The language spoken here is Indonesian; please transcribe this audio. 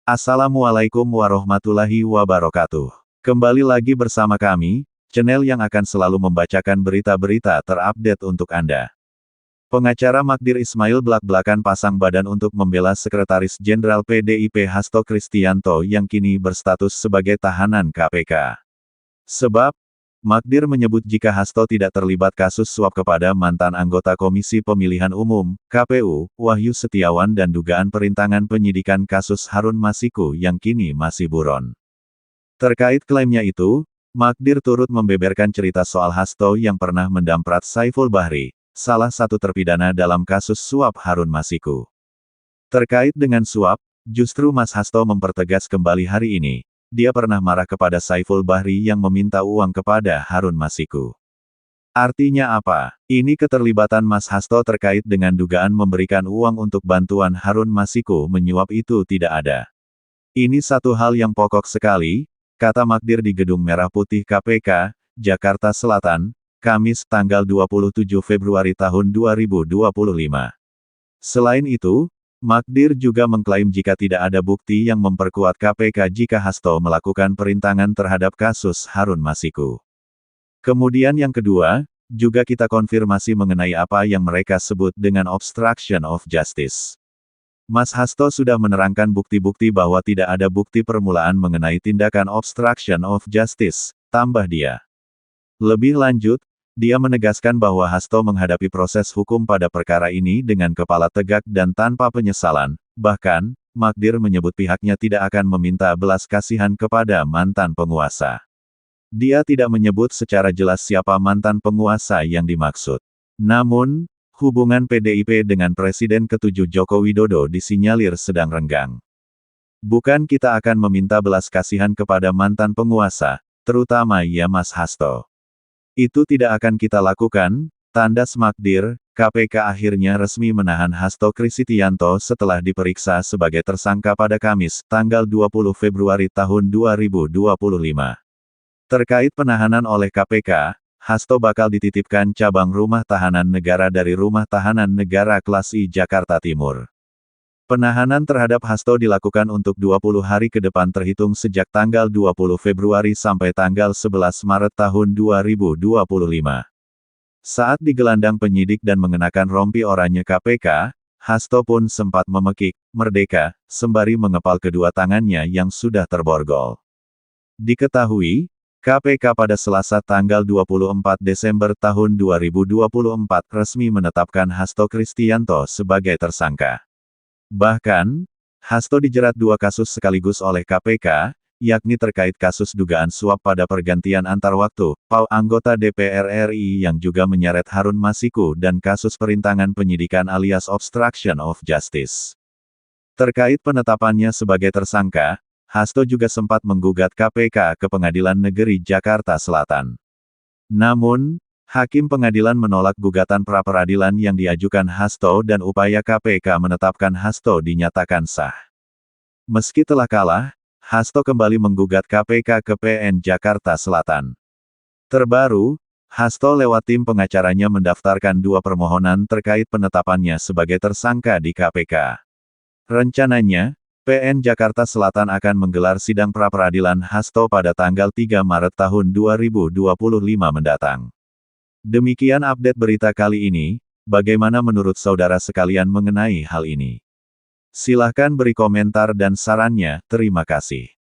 Assalamualaikum warahmatullahi wabarakatuh. Kembali lagi bersama kami, channel yang akan selalu membacakan berita-berita terupdate untuk Anda. Pengacara Magdir Ismail belak-belakan pasang badan untuk membela Sekretaris Jenderal PDIP Hasto Kristianto yang kini berstatus sebagai tahanan KPK. Sebab, Magdir menyebut jika Hasto tidak terlibat kasus suap kepada mantan anggota Komisi Pemilihan Umum, KPU, Wahyu Setiawan dan dugaan perintangan penyidikan kasus Harun Masiku yang kini masih buron. Terkait klaimnya itu, Magdir turut membeberkan cerita soal Hasto yang pernah mendamprat Saiful Bahri, salah satu terpidana dalam kasus suap Harun Masiku. Terkait dengan suap, justru Mas Hasto mempertegas kembali hari ini. Dia pernah marah kepada Saiful Bahri yang meminta uang kepada Harun Masiku. Artinya apa? Ini keterlibatan Mas Hasto terkait dengan dugaan memberikan uang untuk bantuan Harun Masiku menyuap itu tidak ada. Ini satu hal yang pokok sekali, kata Magdir di Gedung Merah Putih KPK, Jakarta Selatan, Kamis tanggal 27 Februari tahun 2025. Selain itu, Magdir juga mengklaim jika tidak ada bukti yang memperkuat KPK jika Hasto melakukan perintangan terhadap kasus Harun Masiku. Kemudian yang kedua, juga kita konfirmasi mengenai apa yang mereka sebut dengan obstruction of justice. Mas Hasto sudah menerangkan bukti-bukti bahwa tidak ada bukti permulaan mengenai tindakan obstruction of justice, tambah dia. Lebih lanjut, dia menegaskan bahwa Hasto menghadapi proses hukum pada perkara ini dengan kepala tegak dan tanpa penyesalan, bahkan, Magdir menyebut pihaknya tidak akan meminta belas kasihan kepada mantan penguasa. Dia tidak menyebut secara jelas siapa mantan penguasa yang dimaksud. Namun, hubungan PDIP dengan Presiden ke-7 Joko Widodo disinyalir sedang renggang. Bukan kita akan meminta belas kasihan kepada mantan penguasa, terutama ya Mas Hasto. Itu tidak akan kita lakukan, tandas Magdir. KPK akhirnya resmi menahan Hasto Kristianto setelah diperiksa sebagai tersangka pada Kamis, tanggal 20 Februari tahun 2025. Terkait penahanan oleh KPK, Hasto bakal dititipkan cabang rumah tahanan negara dari Rumah Tahanan Negara Kelas I Jakarta Timur. Penahanan terhadap Hasto dilakukan untuk 20 hari ke depan terhitung sejak tanggal 20 Februari sampai tanggal 11 Maret tahun 2025. Saat digelandang penyidik dan mengenakan rompi oranye KPK, Hasto pun sempat memekik, "Merdeka," sembari mengepal kedua tangannya yang sudah terborgol. Diketahui, KPK pada Selasa tanggal 24 Desember tahun 2024 resmi menetapkan Hasto Kristianto sebagai tersangka. Bahkan, Hasto dijerat dua kasus sekaligus oleh KPK, yakni terkait kasus dugaan suap pada pergantian antar waktu, PAU anggota DPR RI yang juga menyeret Harun Masiku dan kasus perintangan penyidikan alias obstruction of justice. Terkait penetapannya sebagai tersangka, Hasto juga sempat menggugat KPK ke Pengadilan Negeri Jakarta Selatan. Namun, Hakim Pengadilan menolak gugatan pra-peradilan yang diajukan Hasto dan upaya KPK menetapkan Hasto dinyatakan sah. Meski telah kalah, Hasto kembali menggugat KPK ke PN Jakarta Selatan. Terbaru, Hasto lewat tim pengacaranya mendaftarkan dua permohonan terkait penetapannya sebagai tersangka di KPK. Rencananya, PN Jakarta Selatan akan menggelar sidang pra-peradilan Hasto pada tanggal 3 Maret tahun 2025 mendatang. Demikian update berita kali ini, bagaimana menurut saudara sekalian mengenai hal ini? Silahkan beri komentar dan sarannya, terima kasih.